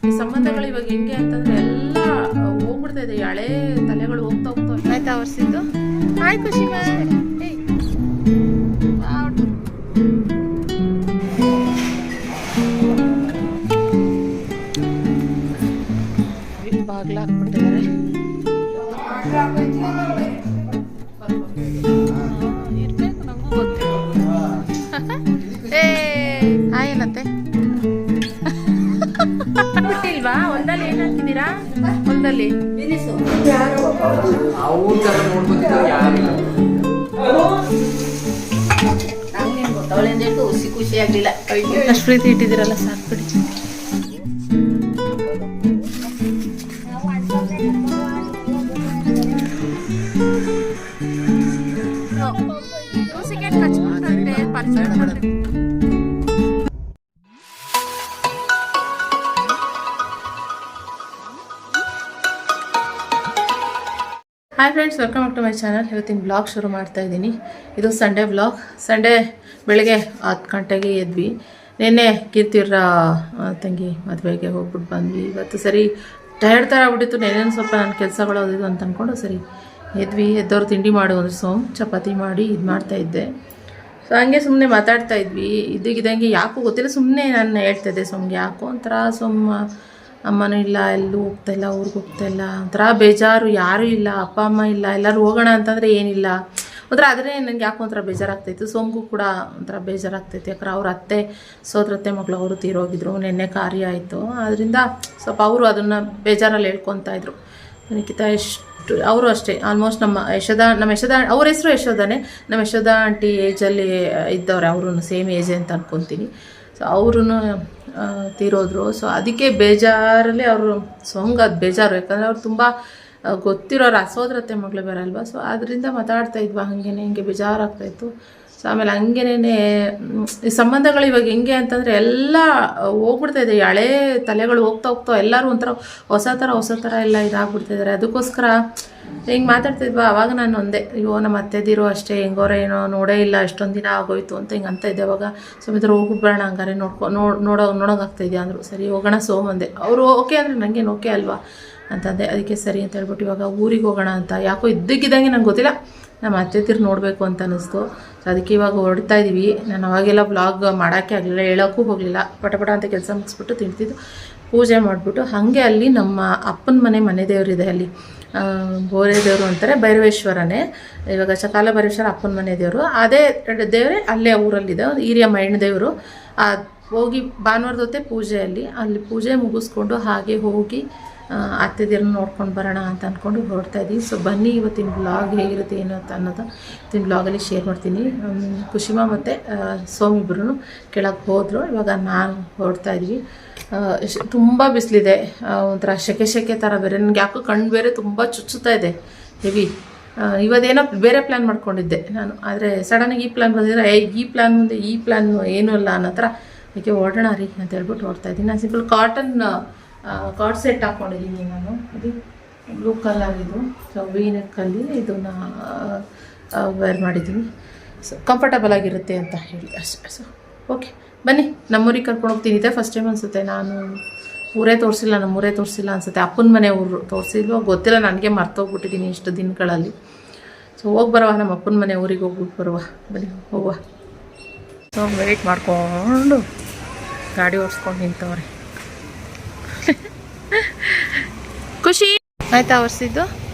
ಈ ಸಂಬಂಧಗಳು ಇವಾಗ ಹೆಂಗೆ ಅಂತಂದ್ರೆ ಎಲ್ಲ ಹೋಗ್ಬಿಡ್ತಾ ಇದೆ, ಹಳೆ ತಲೆಗಳು ಹೋಗ್ತಾ ಹೋಗ್ತಾ. ಆಯ್ತಾ ವರ್ಷಿದ್ದು? ಹಾಯ್ ಖುಷಿ ಬಾಗ್ಲ ಹಾಕ್ಬಿಟ್ಟಿದ್ದಾರೆ. ಇರ್ಬೇಕು, ನಂಗೂ ಗೊತ್ತಿಲ್ಲ. ಹಾಯ್ ಏನಂತೆ ಬಿಟ್ಟಿಲ್ವಾ? ಹೊಲದಲ್ಲಿ ಏನ್ ಹಾಕಿದ್ದೀರಾ? ಹೊಲದಲ್ಲಿ ಖುಷಿ ಆಗ್ಲಿಲ್ಲ. ಅಷ್ಟು ಪ್ರೀತಿ ಇಟ್ಟಿದ್ದೀರಲ್ಲ, ಸಾಕ್ಬಿಡಿ. Hi friends, welcome back to my channel. ಇವತ್ತಿನ ಬ್ಲಾಗ್ ಶುರು ಮಾಡ್ತಾ ಇದ್ದೀನಿ. ಇದು ಸಂಡೇ ಬ್ಲಾಗ್. ಸಂಡೇ ಬೆಳಗ್ಗೆ 10 ಗಂಟೆಗೆ ಎದ್ವಿ. ನಿನ್ನೆ ಕೀರ್ತಿಯವ್ರ ತಂಗಿ ಮದುವೆಗೆ ಹೋಗ್ಬಿಟ್ಟು ಬಂದ್ವಿ. ಇವತ್ತು ಸರಿ ಟಯರ್ಡ್ ಥರ ಆಗ್ಬಿಟ್ಟಿತ್ತು. ನೆನ್ನೆ ಸ್ವಲ್ಪ ನನ್ನ ಕೆಲಸಗಳು ಅದು ಇದು ಅಂತ ಅಂದ್ಕೊಂಡು ಸರಿ ಎದ್ವಿ. ಎದ್ದವ್ರು ತಿಂಡಿ ಮಾಡು ಅಂದ್ರೆ ಚಪಾತಿ ಮಾಡಿ ಇದು ಮಾಡ್ತಾಯಿದ್ದೆ. ಸೊ ಹಂಗೆ ಸುಮ್ಮನೆ ಮಾತಾಡ್ತಾ ಇದ್ವಿ. ಇದ್ದಂಗೆ ಯಾಕೋ ಗೊತ್ತಿಲ್ಲ, ಸುಮ್ಮನೆ ನಾನು ಹೇಳ್ತಾಯಿದ್ದೆ ಸೊಮ್ಗೆ ಯಾಕೋ ಒಂಥರ ಅಮ್ಮನೂ ಇಲ್ಲ, ಎಲ್ಲೂ ಹೋಗ್ತಾಯಿಲ್ಲ, ಊರಿಗೆ ಹೋಗ್ತಾಯಿಲ್ಲ, ಒಂಥರ ಬೇಜಾರು. ಯಾರೂ ಇಲ್ಲ, ಅಪ್ಪ ಅಮ್ಮ ಇಲ್ಲ, ಎಲ್ಲರೂ ಹೋಗೋಣ ಅಂತಂದರೆ ಏನಿಲ್ಲ ಒಂಥರ. ಆದರೆ ನನಗೆ ಯಾಕೋ ಒಂಥರ ಬೇಜಾರಾಗ್ತಾಯಿತ್ತು. ಸೋಮ್ಗೂ ಕೂಡ ಒಂಥರ ಬೇಜಾರಾಗ್ತಾಯಿತ್ತು. ಯಾಕಂದ್ರೆ ಅವ್ರ ಅತ್ತೆ ಸೋದರತ್ತೆ ಮಗಳು ಅವರು ತೀರೋಗಿದ್ರು. ನಿನ್ನೆ ಕಾರ್ಯ ಆಯಿತು. ಅದರಿಂದ ಸ್ವಲ್ಪ ಅವರು ಅದನ್ನು ಬೇಜಾರಲ್ಲಿ ಹೇಳ್ಕೊತಾಯಿದ್ರು. ನನಗಿಂತ ಅವರು ಅಷ್ಟೇ ಆಲ್ಮೋಸ್ಟ್ ನಮ್ಮ ಯಶೋದ ಅವ್ರ ಹೆಸರು ಯಶೋದಾನೆ. ನಮ್ಮ ಯಶೋದ ಆಂಟಿ ಏಜಲ್ಲಿ ಇದ್ದವ್ರೆ, ಅವರು ಸೇಮ್ ಏಜ್ ಅಂತ ಅಂದ್ಕೊತೀನಿ. ಸೊ ಅವರು ತೀರೋದ್ರು. ಸೊ ಅದಕ್ಕೆ ಬೇಜಾರಲ್ಲಿ ಅವರು ಸೋಂಗ್ ಅದು ಬೇಜಾರು. ಯಾಕಂದರೆ ಅವ್ರು ತುಂಬ ಗೊತ್ತಿರೋರು, ಸೋದರತ್ತೆ ಮಗಳು ಬರಲ್ವ. ಸೊ ಅದರಿಂದ ಮಾತಾಡ್ತಾ ಇದ್ವಾ, ಹಿಂಗೆ ಬೇಜಾರಾಗ್ತಾಯಿತ್ತು. ಸೊ ಆಮೇಲೆ ಹಂಗೇನೆ ಈ ಸಂಬಂಧಗಳು ಇವಾಗ ಹೆಂಗೆ ಅಂತಂದರೆ ಎಲ್ಲ ಹೋಗ್ಬಿಡ್ತಾ ಇದೆ, ಹಳೆ ತಲೆಗಳು ಹೋಗ್ತಾ ಹೋಗ್ತಾ ಎಲ್ಲರೂ ಒಂಥರ ಹೊಸ ಥರ ಎಲ್ಲ ಇದಾಗ್ಬಿಡ್ತಾಯಿದ್ದಾರೆ. ಅದಕ್ಕೋಸ್ಕರ ಹಿಂಗೆ ಮಾತಾಡ್ತಿದ್ವಾ. ಅವಾಗ ನಾನು ಒಂದೇ, ಅಯ್ಯೋ ನಮ್ಮ ಅತ್ತೆದಿರೋ ಅಷ್ಟೇ ಹೆಂಗೋರ ಏನೋ ನೋಡೇ ಇಲ್ಲ, ಅಷ್ಟೊಂದು ದಿನ ಆಗೋಯ್ತು ಅಂತ ಹಿಂಗೆ ಅಂತ ಇದ್ದೆ. ಅವಾಗ ಸುಮಿತ್ರ ಹೋಗ್ಬಿಡ್ಬೇಡ ಹಂಗಾರೆ ನೋಡೋಂಗಾಗ್ತಾಯಿದ್ಯಾ ಅಂದರು. ಸರಿ ಹೋಗೋಣ ಸೋಮಂದೆ. ಅವರು ಓಕೆ ಅಂದರೆ ನನಗೇನು ಓಕೆ ಅಲ್ವಾ ಅಂತಂದೆ. ಅದಕ್ಕೆ ಸರಿ ಅಂತ ಹೇಳ್ಬಿಟ್ಟು ಇವಾಗ ಊರಿಗೆ ಹೋಗೋಣ ಅಂತ. ಯಾಕೋ ಇದ್ದಕ್ಕಿದ್ದಂಗೆ ನಂಗೆ ಗೊತ್ತಿಲ್ಲ, ನಮ್ಮ ಅತ್ತೆದಿರು ನೋಡಬೇಕು ಅಂತ ಅನ್ನಿಸ್ತು. ಸೊ ಅದಕ್ಕೆ ಇವಾಗ ಹೊರಡ್ತಾ ಇದ್ದೀವಿ. ನಾನು ಅವಾಗೆಲ್ಲ ಬ್ಲಾಗ್ ಮಾಡೋಕ್ಕೆ ಆಗಲಿಲ್ಲ, ಹೇಳೋಕ್ಕೂ ಹೋಗಲಿಲ್ಲ. ಪಟ ಅಂತ ಕೆಲಸ ಮುಗಿಸ್ಬಿಟ್ಟು ತಿಂತಿದ್ದು, ಪೂಜೆ ಮಾಡಿಬಿಟ್ಟು ಹಾಗೆ ಅಲ್ಲಿ ನಮ್ಮ ಅಪ್ಪನ ಮನೆ ದೇವರಿದೆ. ಅಲ್ಲಿ ಬೋರೆ ದೇವರು ಅಂತಾರೆ, ಭೈರವೇಶ್ವರನೇ. ಇವಾಗ ಚಕಾಲ ಭೈರವೇಶ್ವರ ಅಪ್ಪನ ಮನೆ ದೇವರು. ಅದೇ ದೇವರೇ ಅಲ್ಲೇ ಊರಲ್ಲಿದೆ, ಒಂದು ಹಿರಿಯ ಮೈಣ್ಣ ದೇವರು. ಹೋಗಿ ಭಾನುವಾರದ ಹೊತ್ತೆ ಪೂಜೆಯಲ್ಲಿ ಅಲ್ಲಿ ಪೂಜೆ ಮುಗಿಸ್ಕೊಂಡು ಹಾಗೆ ಹೋಗಿ ಅತ್ತೆದಿರನ್ನ ನೋಡ್ಕೊಂಡು ಬರೋಣ ಅಂತ ಅಂದ್ಕೊಂಡು ಹೊರಡ್ತಾ ಇದ್ದೀವಿ. ಸೊ ಬನ್ನಿ, ಇವತ್ತಿನ ಬ್ಲಾಗ್ ಹೇಗಿರುತ್ತೆ ಏನು ಅಂತ ಅನ್ನೋದು ಇವತ್ತಿನ ಬ್ಲಾಗಲ್ಲಿ ಶೇರ್ ಮಾಡ್ತೀನಿ. ಕುಶಿಮಾ ಮತ್ತು ಸೋಮಿಬ್ರು ಕೆಳಗೆ ಹೋದರು. ಇವಾಗ ನಾನು ಹೊರಡ್ತಾ ಇದ್ವಿ. ತುಂಬ ಬಿಸಿಲಿದೆ, ಒಂಥರ ಸೆಕೆ ಥರ ಬೇರೆ. ನನಗೆ ಯಾಕೋ ಕಣ್ಣು ಬೇರೆ ತುಂಬ ಚುಚ್ಚುತ್ತಾ ಇದೆ ಹೆವಿ. ಇವತ್ತೇನೋ ಬೇರೆ ಪ್ಲ್ಯಾನ್ ಮಾಡ್ಕೊಂಡಿದ್ದೆ ನಾನು, ಆದರೆ ಸಡನ್ನಾಗಿ ಈ ಪ್ಲ್ಯಾನ್ ಬಂದಿದ್ರೆ ಈ ಪ್ಲ್ಯಾನ್ ಮುಂದೆ ಈ ಪ್ಲ್ಯಾನ್ ಏನೂ ಇಲ್ಲ ಅನ್ನೋ ಥರ. ಅದಕ್ಕೆ ಹೊರಡೋಣ ರೀ ಅಂತ ಹೇಳ್ಬಿಟ್ಟು ಹೊರಡ್ತಾ ಇದ್ದೀನಿ. ನಾನು ಸಿಂಪಲ್ ಕಾಟನ್ ಕಾರ್ಡ್ ಸೆಟ್ ಹಾಕ್ಕೊಂಡಿದ್ದೀನಿ ನಾನು. ಇದು ಬ್ಲೂ ಕಲರ್, ಇದು ಸೊ ವೀನಕ್ಕಲ್ಲಿ ಇದನ್ನು ವೇರ್ ಮಾಡಿದ್ದೀನಿ. ಸೊ ಕಂಫರ್ಟಬಲ್ ಆಗಿರುತ್ತೆ ಅಂತ ಹೇಳಿ ಅಷ್ಟೇ. ಸೊ ಓಕೆ ಬನ್ನಿ, ನಮ್ಮೂರಿಗೆ ಕರ್ಕೊಂಡು ಹೋಗ್ತೀನಿ. ಇದೆ ಫಸ್ಟ್ ಟೈಮ್ ಅನಿಸುತ್ತೆ, ನಾನು ನಮ್ಮೂರೇ ತೋರಿಸಿಲ್ಲ ಅನಿಸುತ್ತೆ. ಅಪ್ಪನ ಮನೆ ಊರು ತೋರಿಸಿಲ್ವೋ ಗೊತ್ತಿಲ್ಲ, ನನಗೆ ಮರ್ತೋಗ್ಬಿಟ್ಟಿದ್ದೀನಿ ಇಷ್ಟು ದಿನಗಳಲ್ಲಿ. ಸೊ ಹೋಗಿ ಬರುವ, ನಮ್ಮ ಅಪ್ಪನ ಮನೆ ಊರಿಗೆ ಹೋಗ್ಬಿಟ್ಟು ಬರುವ. ಬನ್ನಿ ಹೋಗುವ. ಸೊ ವೆಯ್ಟ್ ಮಾಡಿಕೊಂಡು ಗಾಡಿ ಓಡಿಸ್ಕೊಂಡು ನಿಂತವ್ರೆ. ಖುಷಿ ಆಯ್ತಾ ವರ್ಷಿದ್ದು?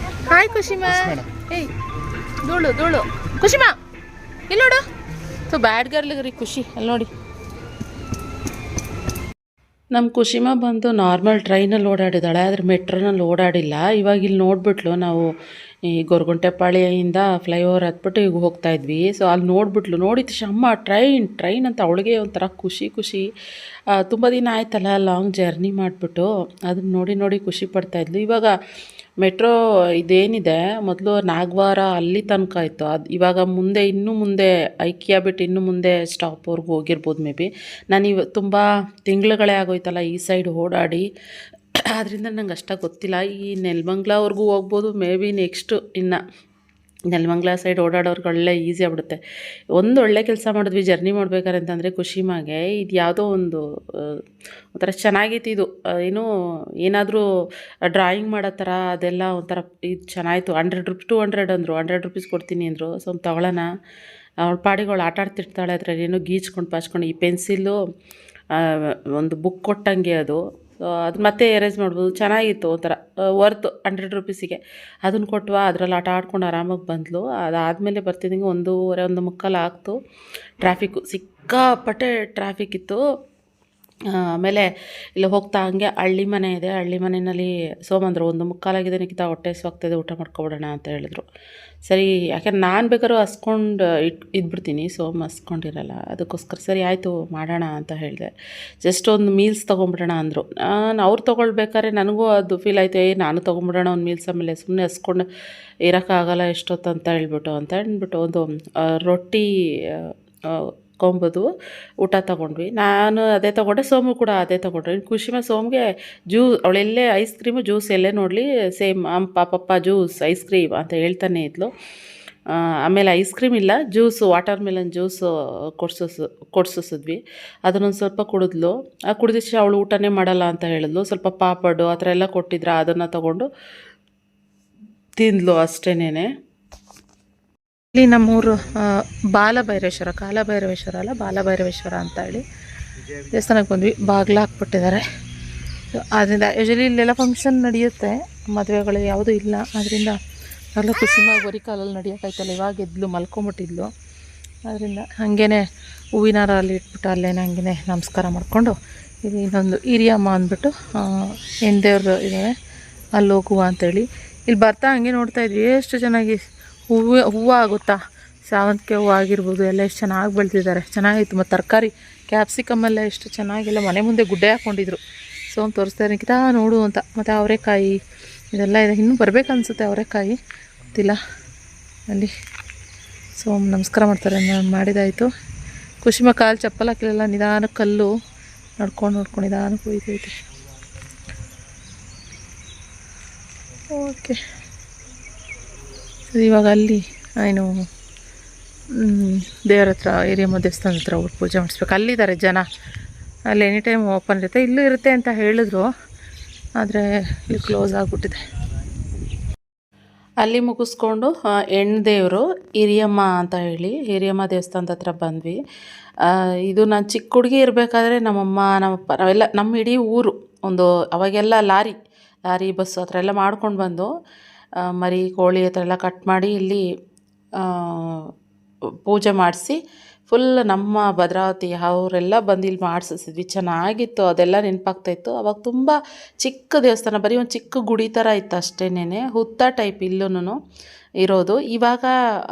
ಹಾಯ್ ಖುಷಿಮಾ. ಏಯ್ ಧೂಳು ಖುಷಿಮಾ ಇಲ್ಲಿ ನೋಡು. ಸೊ ಬ್ಯಾಡ್ ಗರ್ಲಿಗೆ ರೀ ಖುಷಿ, ಅಲ್ಲಿ ನೋಡಿ. ನಮ್ಮ ಕುಶಿಮಾ ಬಂದು ನಾರ್ಮಲ್ ಟ್ರೈನಲ್ಲಿ ಓಡಾಡಿದ್ದಾಳೆ, ಆದರೆ ಮೆಟ್ರೋನಲ್ಲಿ ಓಡಾಡಿಲ್ಲ. ಇವಾಗ ಇಲ್ಲಿ ನೋಡಿಬಿಟ್ಲು. ನಾವು ಈ ಗೊರಗುಂಟೆಪಾಳ್ಯದಿಂದ ಫ್ಲೈಓವರ್ ಹತ್ಬಿಟ್ಟು ಈಗ ಹೋಗ್ತಾಯಿದ್ವಿ. ಸೊ ಅಲ್ಲಿ ನೋಡಿದ ತಕ್ಷಣ ಅಮ್ಮ ಟ್ರೈನ್ ಅಂತ ಅವಳಿಗೆ ಒಂಥರ ಖುಷಿ. ತುಂಬ ದಿನ ಆಯ್ತಲ್ಲ ಲಾಂಗ್ ಜರ್ನಿ ಮಾಡಿಬಿಟ್ಟು, ಅದನ್ನ ನೋಡಿ ಖುಷಿ ಪಡ್ತಾಯಿದ್ಲು. ಇವಾಗ ಮೆಟ್ರೋ ಇದೇನಿದೆ, ಮೊದಲು ನಾಗವಾರ ಅಲ್ಲಿ ತನಕ ಇತ್ತು. ಅದು ಇವಾಗ ಇನ್ನೂ ಮುಂದೆ ಐಕಿಯಾ ಬಿಟ್ಟು ಇನ್ನೂ ಮುಂದೆ ಸ್ಟಾಪ್ವರೆಗೂ ಹೋಗಿರ್ಬೋದು ಮೇ ಬಿ. ನಾನು ತುಂಬ ತಿಂಗಳುಗಳೇ ಆಗೋಯ್ತಲ್ಲ ಈ ಸೈಡ್ ಓಡಾಡಿ, ಆದ್ದರಿಂದ ನಂಗೆ ಅಷ್ಟಾಗಿ ಗೊತ್ತಿಲ್ಲ. ಈ ನೆಲಮಂಗ್ಲವರೆಗೂ ಹೋಗ್ಬೋದು ಮೇ ಬಿ ನೆಕ್ಸ್ಟು ಇನ್ನು ನೆಲಮಂಗಲ ಸೈಡ್ ಓಡಾಡೋರ್ಗೆ ಒಳ್ಳೆ ಈಸಿ ಆಗ್ಬಿಡುತ್ತೆ. ಒಂದು ಒಳ್ಳೆ ಕೆಲಸ ಮಾಡಿದ್ವಿ ಜರ್ನಿ ಮಾಡ್ಬೇಕಾರೆ ಅಂತಂದರೆ ಖುಷಿಮಾಗೆ. ಇದು ಯಾವುದೋ ಒಂದು ಒಂಥರ ಚೆನ್ನಾಗಿತ್ತು ಇದು. ಏನಾದರೂ ಡ್ರಾಯಿಂಗ್ ಮಾಡೋ ಥರ ಅದೆಲ್ಲ ಒಂಥರ ಇದು ಚೆನ್ನಾಯಿತು. 100 ರೂಪೀಸ್ 200 ಅಂದರು. 100 ರೂಪೀಸ್ ಕೊಡ್ತೀನಿ ಅಂದರು. ಸ್ವಲ್ಪ ತಗೊಳ್ಳೋಣ. ಅವಳ ಪಾಡಿಗೆ ಅವಳು ಆಟ ಆಡ್ತಿರ್ತಾಳೆ, ಅದರಲ್ಲಿ ಏನೋ ಗೀಚ್ಕೊಂಡು ಪಾಚ್ಕೊಂಡು. ಈ ಪೆನ್ಸಿಲ್ಲು ಒಂದು ಬುಕ್ ಕೊಟ್ಟಂಗೆ ಅದು. ಅದು ಮತ್ತೆ ಎರೇಸ್ ಮಾಡ್ಬೋದು. ಚೆನ್ನಾಗಿತ್ತು ಒಂಥರ ವರ್ತು 100 ರೂಪೀಸಿಗೆ. ಅದನ್ನು ಕೊಟ್ವಾ, ಅದರಲ್ಲಿ ಆಟ ಆಡ್ಕೊಂಡು ಆರಾಮಾಗಿ ಬಂದಳು. ಅದಾದಮೇಲೆ ಬರ್ತಿದ್ದಂಗೆ 1:15 1:45 ಆಗ್ತು. ಟ್ರಾಫಿಕ್ಕು ಸಿಕ್ಕಾಪಟ್ಟೆ ಟ್ರಾಫಿಕ್ ಇತ್ತು. ಆಮೇಲೆ ಇಲ್ಲಿ ಹೋಗ್ತಾ ಹಂಗೆ ಹಳ್ಳಿ ಮನೆ ಇದೆ. ಹಳ್ಳಿ ಮನೆಯಲ್ಲಿ ಸೋಮಂದರು 1:45 ಆಗಿದೆ, ನಿಖಿತಾ ಹೊಟ್ಟೆ ಹಸ್ವಾಗ್ತಿದೆ, ಊಟ ಮಾಡ್ಕೊಬಿಡೋಣ ಅಂತ ಹೇಳಿದ್ರು. ಸರಿ, ಯಾಕೆಂದ್ರೆ ನಾನು ಬೇಕಾದ್ರೂ ಹಸ್ಕೊಂಡು ಇದ್ಬಿಡ್ತೀನಿ, ಸೋಮ ಹಸ್ಕೊಂಡಿರಲ್ಲ. ಅದಕ್ಕೋಸ್ಕರ ಸರಿ ಆಯಿತು ಮಾಡೋಣ ಅಂತ ಹೇಳಿದೆ. ಜಸ್ಟ್ ಒಂದು ಮೀಲ್ಸ್ ತೊಗೊಂಬಿಡೋಣ ಅಂದರು. ಅವ್ರು ತೊಗೊಳ್ಬೇಕಾದ್ರೆ ನನಗೂ ಅದು ಫೀಲ್ ಆಯಿತು, ನಾನು ತೊಗೊಂಬಿಡೋಣ ಒಂದು ಮೀಲ್ಸ್. ಆಮೇಲೆ ಸುಮ್ಮನೆ ಹಸ್ಕೊಂಡು ಇರೋಕ್ಕಾಗಲ್ಲ ಎಷ್ಟೊತ್ತು ಅಂತ ಅಂದ್ಬಿಟ್ಟು ಒಂದು ರೊಟ್ಟಿ ಕೊಂಬೋದು ಊಟ ತೊಗೊಂಡ್ವಿ. ನಾನು ಅದೇ ತೊಗೊಂಡೆ, ಸೋಮು ಕೂಡ ಅದೇ ತೊಗೊಂಡ್ರೆ. ಖುಷಿಮ ಸೋಮ್ಗೆ ಅವಳೆಲ್ಲೇ ಐಸ್ ಕ್ರೀಮು ಜ್ಯೂಸ್ ಎಲ್ಲೇ ನೋಡಲಿ ಸೇಮ್ ಪಪ್ಪ ಜ್ಯೂಸ್ ಐಸ್ ಕ್ರೀಮ್ ಅಂತ ಹೇಳ್ತಾನೆ ಇದ್ಲು. ಆಮೇಲೆ ಐಸ್ ಕ್ರೀಮ್ ಇಲ್ಲ, ಜ್ಯೂಸು ವಾಟರ್ ಮೆಲನ್ ಜ್ಯೂಸು ಕೊಡ್ಸಿದ್ವಿ. ಅದನ್ನೊಂದು ಸ್ವಲ್ಪ ಕುಡಿದ್ಲು. ಕುಡಿದಿಷ್ಟು ಅವಳು ಊಟನೇ ಮಾಡಲ್ಲ ಅಂತ ಹೇಳಿದ್ಲು. ಸ್ವಲ್ಪ ಪಾಪಡು ಆ ಥರ ಎಲ್ಲ ಕೊಟ್ಟಿದ್ರೆ ಅದನ್ನು ತೊಗೊಂಡು ತಿಂದ್ಲು ಅಷ್ಟೇನೆ. ಇಲ್ಲಿ ನಮ್ಮೂರು ಕಾಲಭೈರವೇಶ್ವರ ಅಲ್ಲ, ಬಾಲಭೈರವೇಶ್ವರ ಅಂತ ಹೇಳಿ ದೇವಸ್ಥಾನಕ್ಕೆ ಬಂದ್ವಿ. ಬಾಗಿಲು ಹಾಕ್ಬಿಟ್ಟಿದ್ದಾರೆ. ಆದ್ದರಿಂದ ಯೂಶಲಿ ಇಲ್ಲೆಲ್ಲ ಫಂಕ್ಷನ್ ನಡೆಯುತ್ತೆ, ಮದುವೆಗಳು ಯಾವುದೂ ಇಲ್ಲ. ಅದರಿಂದ ಎಲ್ಲ ಖುಷಿಮಾಗಿ ಬರೀ ಕಾಲಲ್ಲಿ ನಡೆಯೋಕ್ಕಾಯ್ತಲ್ಲ. ಇವಾಗ ಎದ್ಲು ಮಲ್ಕೊಂಬಿಟ್ಟಿದ್ಲು. ಅದರಿಂದ ಹಾಗೇ ಹೂವಿನಾರ ಅಲ್ಲಿ ಇಟ್ಬಿಟ್ಟು ಅಲ್ಲೇನೆ ಹಂಗೆ ನಮಸ್ಕಾರ ಮಾಡಿಕೊಂಡು, ಇದು ಇನ್ನೊಂದು ಹಿರಿಯಮ್ಮ ಅಂದ್ಬಿಟ್ಟು ಹೆಣ್ದೇವ್ರು ಇದ್ದಾವೆ, ಅಲ್ಲಿ ಹೋಗುವ ಅಂತೇಳಿ ಇಲ್ಲಿ ಬರ್ತಾ ಹಂಗೆ ನೋಡ್ತಾಯಿದ್ವಿ. ಎಷ್ಟು ಚೆನ್ನಾಗಿ ಹೂವು ಆಗುತ್ತಾ, ಸಾವಂತಿಗೆ ಹೂವು ಆಗಿರ್ಬೋದು, ಎಲ್ಲ ಎಷ್ಟು ಚೆನ್ನಾಗಿ ಬೆಳೆದಿದ್ದಾರೆ. ಚೆನ್ನಾಗಿತ್ತು. ಮತ್ತು ತರಕಾರಿ ಕ್ಯಾಪ್ಸಿಕಮ್ಮೆಲ್ಲ ಎಷ್ಟು ಚೆನ್ನಾಗೆಲ್ಲ ಮನೆ ಮುಂದೆ ಗುಡ್ಡೆ ಹಾಕ್ಕೊಂಡಿದ್ರು. ಸೋಮ್ ತೋರಿಸ್ತಾ ನಿಖಿತಾ ನೋಡು ಅಂತ. ಮತ್ತು ಅವರೆಕಾಯಿ ಇದೆಲ್ಲ ಇದೆ. ಇನ್ನೂ ಬರಬೇಕನ್ಸುತ್ತೆ ಅವರೆಕಾಯಿ, ಗೊತ್ತಿಲ್ಲ. ಅಲ್ಲಿ ಸೋಮ್ ನಮಸ್ಕಾರ ಮಾಡ್ತಾರೆ. ಮಾಡಿದಾಯಿತು. ಖುಷಿಮ ಕಾಲು ಚಪ್ಪಲ್ ಹಾಕಿಲ್ಲ, ನಿಧಾನಕ್ಕೆ ಕಲ್ಲು ನಡ್ಕೊಂಡು ನಿಧಾನಕ್ಕೆ ಹೋಯ್ತೈತೆ. ಓಕೆ, ಇವಾಗ ಅಲ್ಲಿ ಏನು ದೇವರ ಹತ್ರ ಹಿರಿಯಮ್ಮ ದೇವಸ್ಥಾನದ ಹತ್ರ ಹೋಗಿ ಪೂಜೆ ಮಾಡಿಸ್ಬೇಕು. ಅಲ್ಲಿದ್ದಾರೆ ಜನ, ಅಲ್ಲಿ ಎನಿ ಟೈಮ್ ಓಪನ್ ಇರುತ್ತೆ. ಇಲ್ಲೂ ಇರುತ್ತೆ ಅಂತ ಹೇಳಿದ್ರು, ಆದರೆ ಇಲ್ಲಿ ಕ್ಲೋಸ್ ಆಗಿಬಿಟ್ಟಿದೆ. ಅಲ್ಲಿ ಮುಗಿಸ್ಕೊಂಡು ಹೆಣ್ದೇವರು ಹಿರಿಯಮ್ಮ ಅಂತ ಹೇಳಿ ಹಿರಿಯಮ್ಮ ದೇವಸ್ಥಾನದ ಹತ್ರ ಬಂದ್ವಿ. ಇದು ನಾನು ಚಿಕ್ಕ ಹುಡುಗಿ ಇರಬೇಕಾದ್ರೆ ನಮ್ಮಮ್ಮ ನಮ್ಮಪ್ಪ ನಾವೆಲ್ಲ ನಮ್ಮ ಇಡೀ ಊರು ಒಂದು ಅವಾಗೆಲ್ಲ ಲಾರಿ ಬಸ್ಸು ಆ ಥರ ಎಲ್ಲ ಮಾಡ್ಕೊಂಡು ಬಂದು ಮರಿ ಕೋಳಿ ಆ ಥರ ಎಲ್ಲ ಕಟ್ ಮಾಡಿ ಇಲ್ಲಿ ಪೂಜೆ ಮಾಡಿಸಿ ಫುಲ್ ನಮ್ಮ ಭದ್ರಾವತಿ ಅವರೆಲ್ಲ ಬಂದು ಇಲ್ಲಿ ಮಾಡಿಸಿದ್ವಿ. ಚೆನ್ನಾಗಿತ್ತು, ಅದೆಲ್ಲ ನೆನಪಾಗ್ತಾಯಿತ್ತು. ಅವಾಗ ತುಂಬ ಚಿಕ್ಕ ದೇವಸ್ಥಾನ, ಬರೀ ಒಂದು ಚಿಕ್ಕ ಗುಡಿ ಥರ ಇತ್ತು ಅಷ್ಟೇನೆ, ಹುತ್ತ ಟೈಪ್ ಇಲ್ಲೂ ಇರೋದು. ಇವಾಗ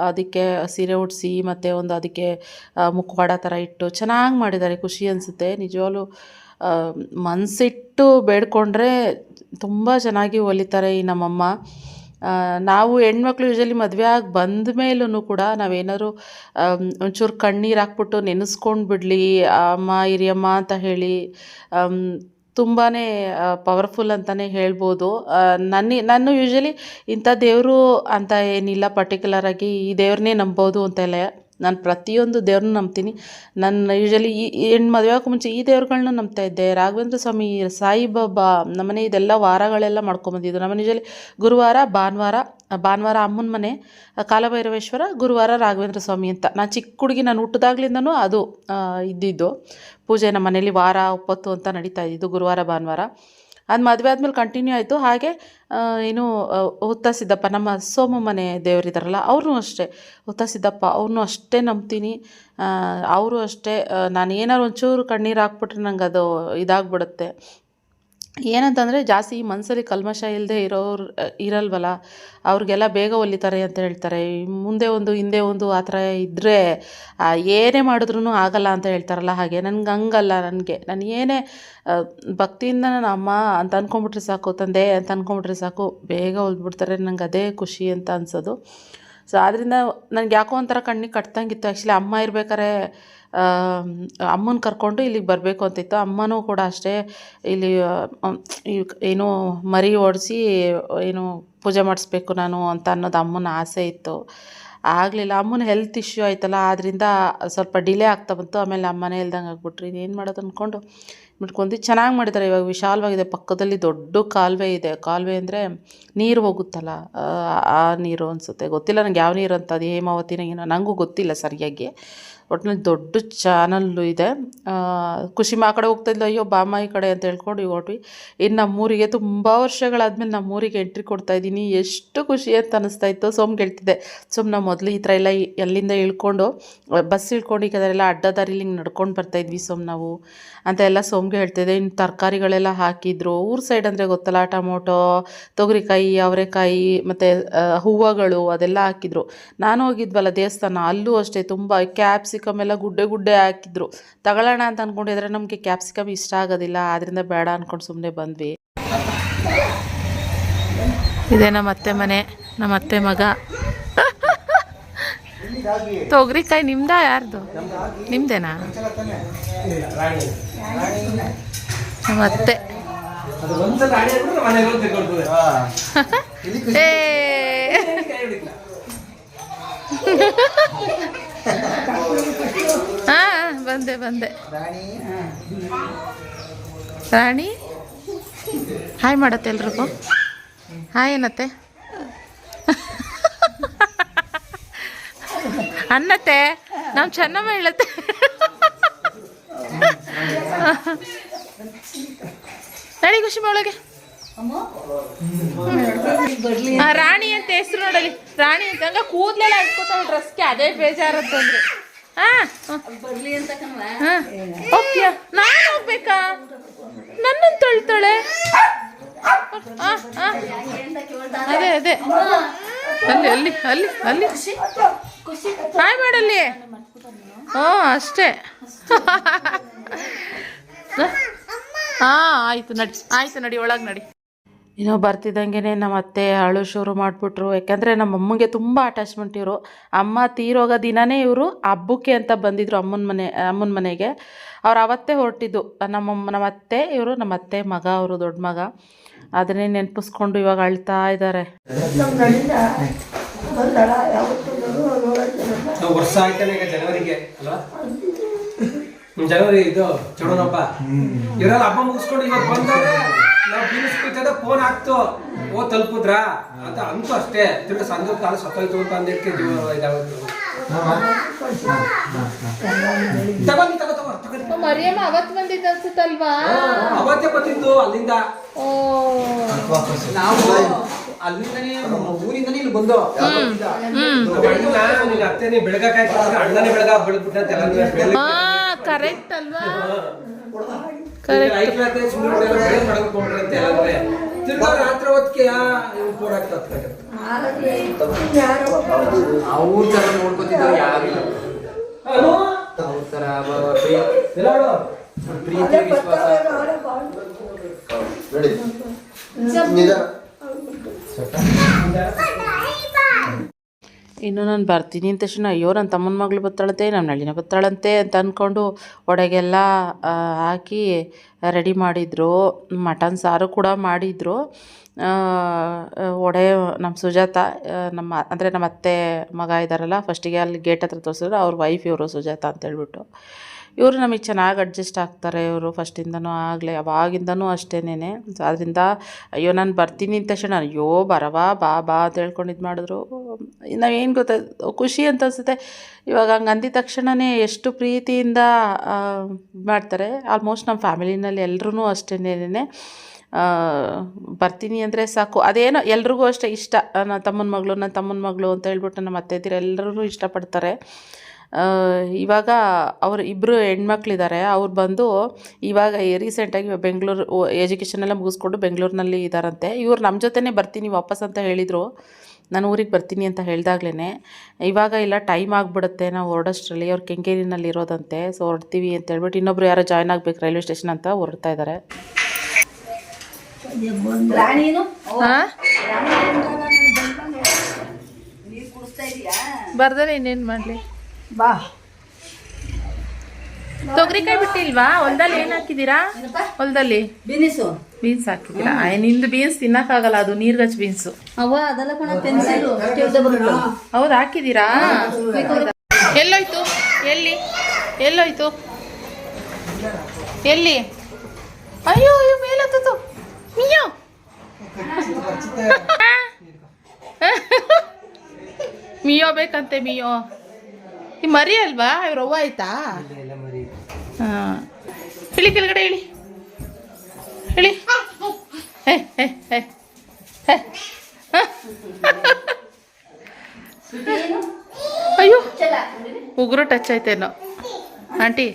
ಅದಕ್ಕೆ ಸೀರೆ ಉಡಿಸಿ ಮತ್ತು ಒಂದು ಅದಕ್ಕೆ ಮುಖವಾಡ ಥರ ಇಟ್ಟು ಚೆನ್ನಾಗಿ ಮಾಡಿದ್ದಾರೆ. ಖುಷಿ ಅನಿಸುತ್ತೆ ನಿಜವಾಗ್ಲೂ. ಮನಸ್ಸಿಟ್ಟು ಬೇಡ್ಕೊಂಡ್ರೆ ತುಂಬ ಚೆನ್ನಾಗಿ ಹೊಲಿತಾರೆ ಈ ನಮ್ಮಮ್ಮ. ನಾವು ಹೆಣ್ಮಕ್ಳು ಯೂಶಲಿ ಮದುವೆ ಆಗಿ ಬಂದ ಮೇಲೂ ಕೂಡ ನಾವೇನಾದ್ರು ಒಂಚೂರು ಕಣ್ಣೀರು ಹಾಕ್ಬಿಟ್ಟು ನೆನೆಸ್ಕೊಂಡು ಬಿಡಲಿ ಅಮ್ಮ ಹಿರಿಯಮ್ಮ ಅಂತ ಹೇಳಿ ತುಂಬಾ ಪವರ್ಫುಲ್ ಅಂತಲೇ ಹೇಳ್ಬೋದು. ನಾನು ಯೂಶಲಿ ಇಂಥ ದೇವರು ಅಂತ ಏನಿಲ್ಲ, ಪರ್ಟಿಕ್ಯುಲರಾಗಿ ಈ ದೇವ್ರನ್ನೇ ನಂಬೋದು ಅಂತ ಇಲ್ಲ. ನಾನು ಪ್ರತಿಯೊಂದು ದೇವ್ರನ್ನೂ ನಂಬ್ತೀನಿ. ನಾನು ಯೂಶಲಿ ಮದುವೆ ಆಗೋಕ್ಕೆ ಮುಂಚೆ ಈ ದೇವ್ರುಗಳ್ನ ನಂಬ್ತಾ ಇದ್ದೆ. ರಾಘವೇಂದ್ರ ಸ್ವಾಮಿ, ಸಾಯಿಬಾಬಾ, ನಮ್ಮನೆ ಇದೆಲ್ಲ ವಾರಗಳೆಲ್ಲ ಮಾಡ್ಕೊಂಬಂದಿದ್ದು. ನಮ್ಮನೆ ಯೂಶಲಿ ಗುರುವಾರ ಭಾನುವಾರ ಅಮ್ಮನ ಮನೆ ಕಾಲಭೈರವೇಶ್ವರ, ಗುರುವಾರ ರಾಘವೇಂದ್ರ ಸ್ವಾಮಿ ಅಂತ. ನಾನು ಚಿಕ್ಕ ಹುಡುಗಿ, ನಾನು ಹುಟ್ಟಿದಾಗ್ಲಿಂದನೂ ಅದು ಇದ್ದಿದ್ದು ಪೂಜೆ. ನಮ್ಮ ಮನೇಲಿ ವಾರ ಒಪ್ಪತ್ತು ಅಂತ ನಡೀತಾ ಇದ್ದಿದ್ದು, ಗುರುವಾರ ಭಾನುವಾರ. ಅದು ಮದುವೆ ಆದಮೇಲೆ ಕಂಟಿನ್ಯೂ ಆಯಿತು. ಹಾಗೆ ಹುತ್ತ ಸಿದ್ದಪ್ಪ, ನಮ್ಮ ಸೋಮ ಮನೆ ದೇವರಿದ್ದಾರಲ್ಲ ಅವ್ರನ್ನೂ ಅಷ್ಟೇ, ಹುತ್ತ ಸಿದ್ದಪ್ಪ ಅವ್ರನ್ನೂ ಅಷ್ಟೇ ನಂಬ್ತೀನಿ. ಅವರು ಅಷ್ಟೇ. ನಾನು ಏನಾರು ಒಂಚೂರು ಕಣ್ಣೀರು ಹಾಕ್ಬಿಟ್ರೆ ನಂಗೆ ಅದು ಇದಾಗ್ಬಿಡುತ್ತೆ. ಏನಂತಂದರೆ ಜಾಸ್ತಿ ಈ ಮನಸ್ಸಲ್ಲಿ ಕಲ್ಮಶ ಇಲ್ಲದೆ ಇರಲ್ವಲ್ಲ, ಅವ್ರಿಗೆಲ್ಲ ಬೇಗ ಹೊಲಿತಾರೆ ಅಂತ ಹೇಳ್ತಾರೆ. ಮುಂದೆ ಒಂದು ಹಿಂದೆ ಒಂದು ಆ ಥರ ಇದ್ದರೆ ಏನೇ ಮಾಡಿದ್ರೂ ಆಗಲ್ಲ ಅಂತ ಹೇಳ್ತಾರಲ್ಲ, ಹಾಗೆ ನನಗೆ ಹಂಗಲ್ಲ. ನಾನು ಏನೇ ಭಕ್ತಿಯಿಂದ ನಾನು ಅಮ್ಮ ಅಂತ ಅಂದ್ಕೊಂಬಿಟ್ರೆ ಸಾಕು, ತಂದೆ ಅಂತ ಅಂದ್ಕೊಂಬಿಟ್ರೆ ಸಾಕು, ಬೇಗ ಹೊಲ್ದ್ಬಿಡ್ತಾರೆ. ನಂಗೆ ಅದೇ ಖುಷಿ ಅಂತ ಅನ್ಸೋದು. ಸೊ ಆದ್ದರಿಂದ ನನಗೆ ಯಾಕೋ ಒಂಥರ ಕಣ್ಣಿಗೆ ಕಟ್ದಂಗಿತ್ತು. ಆ್ಯಕ್ಚುಲಿ ಅಮ್ಮ ಇರ್ಬೇಕಾದ್ರೆ ಅಮ್ಮನ ಕರ್ಕೊಂಡು ಇಲ್ಲಿಗೆ ಬರಬೇಕು ಅಂತಿತ್ತು. ಅಮ್ಮನೂ ಕೂಡ ಅಷ್ಟೇ ಇಲ್ಲಿ ಏನೋ ಮರಿ ಓಡಿಸಿ ಏನೋ ಪೂಜೆ ಮಾಡಿಸ್ಬೇಕು ನಾನು ಅಂತ ಅನ್ನೋದು ಅಮ್ಮನ ಆಸೆ ಇತ್ತು. ಆಗಲಿಲ್ಲ. ಅಮ್ಮನ ಹೆಲ್ತ್ ಇಶ್ಯೂ ಆಯ್ತಲ್ಲ, ಆದ್ದರಿಂದ ಸ್ವಲ್ಪ ಡಿಲೇ ಆಗ್ತಾ ಬಂತು. ಆಮೇಲೆ ಅಮ್ಮನೇ ಇಲ್ದಂಗೆ ಆಗ್ಬಿಟ್ರಿ. ಏನು ಮಾಡೋದು ಅಂದ್ಕೊಂಡು ಬಿಟ್ಕೊಂಡು ಚೆನ್ನಾಗಿ ಮಾಡಿದ್ದಾರೆ. ಇವಾಗ ವಿಶಾಲವಾಗಿದೆ. ಪಕ್ಕದಲ್ಲಿ ದೊಡ್ಡ ಕಾಲುವೆ ಇದೆ. ಕಾಲುವೆ ಅಂದರೆ ನೀರು ಹೋಗುತ್ತಲ್ಲ, ಆ ನೀರು ಅನಿಸುತ್ತೆ. ಗೊತ್ತಿಲ್ಲ ನನಗೆ ಯಾವ ನೀರು ಅಂತ, ಅದು ಹೇಮಾವತಿನ ಏನೋ ನನಗೂ ಗೊತ್ತಿಲ್ಲ ಸರಿಯಾಗಿ. ಒಟ್ಟಿನಲ್ಲಿ ದೊಡ್ಡ ಚಾನಲ್ಲು ಇದೆ. ಖುಷಿ ಆ ಕಡೆ ಹೋಗ್ತಾಯಿದ್ಲು, ಅಯ್ಯೋ ಬಾಮ್ಮ ಈ ಕಡೆ ಅಂತ ಹೇಳ್ಕೊಂಡು ಈಗ ಹೊಟ್ವಿ. ಇನ್ನು ನಮ್ಮೂರಿಗೆ ತುಂಬ ವರ್ಷಗಳಾದ್ಮೇಲೆ ನಮ್ಮೂರಿಗೆ ಎಂಟ್ರಿ ಕೊಡ್ತಾಯಿದ್ದೀನಿ. ಎಷ್ಟು ಖುಷಿ ಅಂತ ಅನ್ನಿಸ್ತಾ ಇತ್ತು. ಸೋಮ್ಗೆ ಹೇಳ್ತಿದ್ದೆ, ನಾವು ಮೊದಲು ಈ ಥರ ಎಲ್ಲ ಎಲ್ಲಿಂದ ಇಳ್ಕೊಂಡು ಬಸ್ ಇಳ್ಕೊಂಡು ಈಗ ಅದೆಲ್ಲ ಅಡ್ಡದಾರಿಲಿ ಹಿಂಗೆ ನಡ್ಕೊಂಡು ಬರ್ತಾಯಿದ್ವಿ ನಾವು ಅಂತ ಎಲ್ಲ ಸೋಮ್ಗೆ ಹೇಳ್ತಿದ್ದೆ. ಇನ್ನು ತರಕಾರಿಗಳೆಲ್ಲ ಹಾಕಿದ್ರು. ಊರು ಸೈಡ್ ಅಂದರೆ ಗೊತ್ತಲ್ಲ, ಟೊಮೊಟೊ, ತೊಗರಿಕಾಯಿ, ಅವರೆಕಾಯಿ ಮತ್ತು ಹೂವುಗಳು ಅದೆಲ್ಲ ಹಾಕಿದ್ರು. ನಾನು ಹೋಗಿದ್ವಲ್ಲ ದೇವಸ್ಥಾನ, ಅಲ್ಲೂ ಅಷ್ಟೇ ತುಂಬ ಕ್ಯಾಪ್ಸಿಕಮ್ ಎಲ್ಲ ಗುಡ್ಡೆ ಹಾಕಿದ್ರು. ತಗೊಳ್ಳೋಣ ಅಂತ ಅಂದ್ಕೊಂಡಿದ್ರೆ ನಮಗೆ ಕ್ಯಾಪ್ಸಿಕಮ್ ಇಷ್ಟ ಆಗೋದಿಲ್ಲ, ಆದ್ದರಿಂದ ಬೇಡ ಅಂದ್ಕೊಂಡು ಸುಮ್ಮನೆ ಬಂದ್ವಿ. ಇದೇ ನಮ್ಮ ಅತ್ತೆ ಮನೆ, ನಮ್ಮ ಅತ್ತೆ ಮಗ. ತೊಗರಿಕಾಯಿ ನಿಮ್ದಾ ಯಾರ್ದು? ನಿಮ್ದೇನಾ? ನಮ್ಮ ಅತ್ತೆ. ಬಂದೆ ರಾಣಿ. ಹಾಯ್ ಮಾಡತ್ತೆ ಎಲ್ರಿಗೂ. ಹಾಯ್ ಏನತ್ತೆ ಅನ್ನತ್ತೆ. ನಾವು ಚೆನ್ನಮ್ಮ ಹೇಳತ್ತೆ. ನಡಿ ಖುಷಿ ಒಳಗೆ. ರಾಣಿ ಅಂತ ಹೆಸರು ನೋಡಲಿ. ರಾಣಿ ಅಂತ ಹಂಗ ಕೂದಲೆಲ್ಲ ಇಟ್ಕೋತಾಳ ಡ್ರೆಸ್ಗೆ, ಅದೇ ಬೇಜಾರತ್ತಂದ್ರೆ. ಓಕೆ, ನಾನು ಹೋಗ್ಬೇಕಾ? ನನ್ನನ್ನು ತೊಳ್ತಾಳೆ. ಅದೇ ಅಲ್ಲಿ ಹಾಯ್ ಮಾಡಲ್ಲಿ. ಅಷ್ಟೇ. ಆಯ್ತು ನಡಿ ಒಳಗೆ ನಡಿ. ಇನ್ನೂ ಬರ್ತಿದ್ದಂಗೆ ನಮ್ಮ ಅತ್ತೆ ಅಳು ಶುರು ಮಾಡಿಬಿಟ್ರು. ಯಾಕೆಂದರೆ ನಮ್ಮ ಅಮ್ಮಂಗೆ ತುಂಬ ಅಟ್ಯಾಚ್ಮೆಂಟ್ ಇವರು. ಅಮ್ಮ ತೀರೋಗೋ ದಿನವೇ ಇವರು ಹಬ್ಬಕ್ಕೆ ಅಂತ ಬಂದಿದ್ದರು ಅಮ್ಮನ ಮನೆಗೆ. ಅವ್ರು ಅವತ್ತೇ ಹೊರಟಿದ್ದು. ನಮ್ಮ ಅತ್ತೆ ಇವರು, ನಮ್ಮ ಅತ್ತೆ ಮಗ, ಅವರು ದೊಡ್ಡ ಮಗ. ಅದನ್ನೇ ನೆನಪಿಸ್ಕೊಂಡು ಇವಾಗ ಅಳ್ತಾ ಇದ್ದಾರೆ. ವರ್ಷ ಆಯ್ತಾನೆ ಈಗ ಜನವರಿಗೆ ಅಲ್ವಾ? ಜನವರಿ ಇದು ಚುಡೋಣಪ್ಪ ಇವರೆಲ್ಲ ಹಬ್ಬ ಮುಗಿಸ್ಕೊಂಡು ಇವತ್ತು ಬಂದವ್ರೆ. ನಾವು ಬೀನಿಸ್ಕೊಳ್ತದ ಫೋನ್ ಹಾಕ್ತು, ತಲುಪುದ್ರಾ ಅಂತ ಅಂತೂ ಅಷ್ಟೇ. ತಿರ್ಗಿ ಸಂಜೆ ಕಾಲ ಸತ್ತೋಯ್ತು ಅಂತ ಅಂದಿಕ್ಕೆ ಇದಾಗುತ್ತೆ. ಮರಿಯಮ್ಮ ಅವತ್ತು ಬಂದಿದ್ದು ಅನ್ಸುತ್ತಲ್ವಾ? ಅವತ್ತೇ ಬಂದಿದ್ದು ಅಲ್ಲಿಂದ. ನಾವು ಅಲ್ಲಿಂದನೇ ಊರಿಂದನೇ ಇಲ್ಲಿ ಬಂದು ಅತ್ತೇನೆ ಬೆಳಗಾಕಾಯಿ ಅಣ್ಣನೇ ಬೆಳಗ ಬೆಳಗ್ಬಿಟ್ಟ. ಕರೆಕ್ಟ್ ಅಲ್ವಾ? ರಾತ್ರಿ ಹೊತ್ತಿಗೆ ಅವ್ರ ತರ ನೋಡ್ಕೊತಿದ್ರು. ಯಾರಿಲ್ಲ ಅವ್ರ ತರ ಪ್ರೀತಿ ವಿಶ್ವಾಸ. ಇನ್ನು ನಾನು ಬರ್ತೀನಿ ಅಂತ ತಕ್ಷಣ ಅಯ್ಯೋ ನನ್ನ ತಮ್ಮನ ಮಗಳು ಬರ್ತಾಳಂತೆ, ನಮ್ಮ ನಳಿನ ಬರ್ತಾಳಂತೆ ಅಂತ ಅಂದ್ಕೊಂಡು ಒಡೆಗೆಲ್ಲ ಹಾಕಿ ರೆಡಿ ಮಾಡಿದರು. ಮಟನ್ ಸಾರು ಕೂಡ ಮಾಡಿದರು. ಒಡೆ ನಮ್ಮ ಸುಜಾತ, ನಮ್ಮ ಅತ್ತೆ ಮಗ ಇದ್ದಾರಲ್ಲ, ಫಸ್ಟಿಗೆ ಅಲ್ಲಿ ಗೇಟ್ ಹತ್ರ ತೋರಿಸಿದ್ರು. ಅವ್ರ ವೈಫ್ ಇವರು ಸುಜಾತ ಅಂತೇಳ್ಬಿಟ್ಟು. ಇವರು ನಮಗೆ ಚೆನ್ನಾಗಿ ಅಡ್ಜಸ್ಟ್ ಆಗ್ತಾರೆ. ಇವರು ಫಸ್ಟಿಂದನೂ ಆಗಲೇ ಅವಾಗಿಂದನೂ ಅಷ್ಟೇನೆ. ಆದ್ದರಿಂದ ಅಯ್ಯೋ ನಾನು ಬರ್ತೀನಿ ಅಂತ ತಕ್ಷಣ ಅಯ್ಯೋ ಬರವಾ ಬಾ ಅಂತ ಹೇಳ್ಕೊಂಡು ಇದು ಮಾಡಿದ್ರು. ನಾವೇನು ಗೊತ್ತಾ, ಖುಷಿ ಅಂತ ಅನಿಸುತ್ತೆ. ಇವಾಗ ಹಂಗೆ ಅಂದಿದ ತಕ್ಷಣವೇ ಎಷ್ಟು ಪ್ರೀತಿಯಿಂದ ಮಾಡ್ತಾರೆ. ಆಲ್ಮೋಸ್ಟ್ ನಮ್ಮ ಫ್ಯಾಮಿಲಿನಲ್ಲಿ ಎಲ್ಲರೂ ಅಷ್ಟೇನೆ. ಬರ್ತೀನಿ ಅಂದರೆ ಸಾಕು, ಅದೇನೋ ಎಲ್ರಿಗೂ ಅಷ್ಟೇ ಇಷ್ಟ. ನನ್ನ ತಮ್ಮನ ಮಗಳು ಅಂತ ಹೇಳ್ಬಿಟ್ಟು ನಮ್ಮ ಅತ್ತೆದಿರು ಎಲ್ಲರೂ ಇಷ್ಟಪಡ್ತಾರೆ. ಇವಾಗ ಅವರು ಇಬ್ಬರು ಹೆಣ್ಮಕ್ಳಿದ್ದಾರೆ. ಅವ್ರು ಬಂದು ಇವಾಗ ರೀಸೆಂಟಾಗಿ ಬೆಂಗಳೂರು ಎಜುಕೇಷನ್ ಎಲ್ಲ ಮುಗಿಸ್ಕೊಂಡು ಬೆಂಗಳೂರಿನಲ್ಲಿ ಇದ್ದಾರಂತೆ. ಇವ್ರು ನಮ್ಮ ಜೊತೆನೇ ಬರ್ತೀನಿ ವಾಪಸ್ ಅಂತ ಹೇಳಿದರು. ನಾನು ಊರಿಗೆ ಬರ್ತೀನಿ ಅಂತ ಹೇಳ್ದಾಗ್ಲೇ ಇವಾಗ ಇಲ್ಲ ಟೈಮ್ ಆಗಿಬಿಡುತ್ತೆ ನಾವು ಹೊರಡೋಷ್ಟರಲ್ಲಿ. ಅವ್ರು ಕೆಂಗೇರಿನಲ್ಲಿ ಇರೋದಂತೆ. ಸೊ ಹೊರಡ್ತೀವಿ ಅಂತ ಹೇಳ್ಬಿಟ್ಟು ಇನ್ನೊಬ್ರು ಯಾರೋ ಜಾಯ್ನ್ ಆಗಬೇಕು ರೈಲ್ವೆ ಸ್ಟೇಷನ್ ಅಂತ ಹೊರಡ್ತಾ ಇದ್ದಾರೆ. ಬರ್ದರೆ ಇನ್ನೇನು ಮಾಡಲಿ? ಬಾ. ತೊಗರಿಕಾಯಿ ಬಿಟ್ಟಿಲ್ವಾ ಹೊಲದಲ್ಲಿ? ಏನು ಹಾಕಿದ್ದೀರಾ ಹೊಲದಲ್ಲಿ? ಬೀನ್ಸ್ ಹಾಕಿದ್ದೀರಾ ನಿಂದು ಬೀನ್ಸ್ ತಿನ್ನಕ್ಕಾಗಲ್ಲ, ಅದು ನೀರ್ಗಚ್ಚ ಬೀನ್ಸು. ಅವ ಅದೆಲ್ಲ ಕಣ ಪೆನ್ಸಿಲ್ ಹೌದು ಹಾಕಿದ್ದೀರಾ? ಎಲ್ಲೋಯ್ತು? ಎಲ್ಲೋಯ್ತು? ಎಲ್ಲಿ? ಅಯ್ಯೋ ಅಯ್ಯೋ ಮೇಲತ್ತು ಮಿಯೋ. ಮಿಯೋ ಬೇಕಂತೆ, ಮಿಯೋ. ಈ ಮರಿ ಅಲ್ವಾ? ಇವ್ರ ಅವ್ವ ಆಯ್ತಾ? ಹಾಂ, ಇಳಿ ಕೆಳಗಡೆ, ಇಳಿ. ಹೇ ಹೇ ಹೇ ಹೇ. ಅಯ್ಯೋ ಉಗುರು ಟಚ್ ಆಯ್ತೇನೋ ಆಂಟಿ.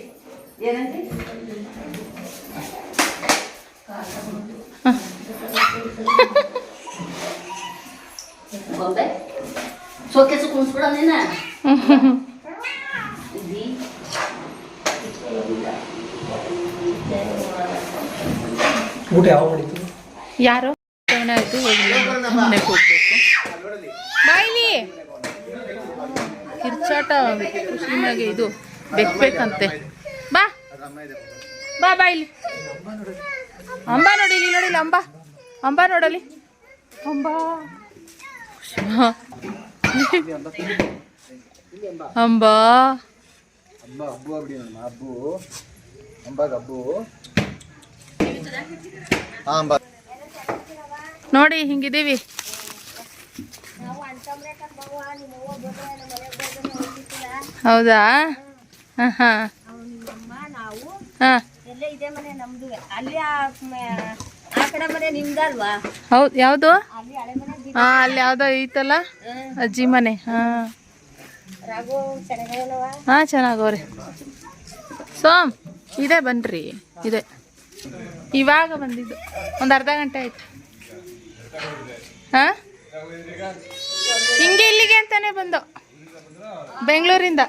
ಸೋಕೆಸು ಕುಣಿಸ್ಬಿಡ ನೀನ. ಊಟ ಯಾವ ಮಾಡಿತ್ತು? ಯಾರು ಏನಾಯ್ತು? ಮನೆಗೆ ಹೋಗ್ಬೇಕು. ಬಾಯ್ಲಿ ಕಿರ್ಚಾಟ ಖುಷಿನಾಗೆ ಇದು ಬೆಕ್ಬೇಕಂತೆ. ಬಾ ಬಾ ಬಾಯ್ಲಿ. ಅಂಬ ನೋಡಿ, ಇಲ್ಲಿ ನೋಡಿಲ್ಲ ಅಂಬ. ಅಂಬ ನೋಡಲಿ, ಅಂಬ. ಅಂಬ ನೋಡಿ ಹಿಂಗಿದ್ದೀವಿ. ಹೌದಾ? ಹಾಂ ಹಾಂ ಹಾಂ. ಹೌದು, ಯಾವುದು? ಹಾಂ, ಅಲ್ಲಿ ಯಾವುದೋ ಐತಲ್ಲ ಅಜ್ಜಿ ಮನೆ. ಹಾಂ ಹಾಂ, ಚೆನ್ನಾಗವ್ರಿ. ಸೋಮ್ ಇದೆ, ಬನ್ನಿರಿ. ಇದೆ, ಇವಾಗ ಬಂದಿದ್ದು, ಒಂದು ಅರ್ಧ ಗಂಟೆ ಆಯ್ತು. ಹಾಂ, ಹಿಂಗೆ ಇಲ್ಲಿಗೆ ಅಂತಾನೆ ಬಂದು ಬೆಂಗಳೂರಿಂದ.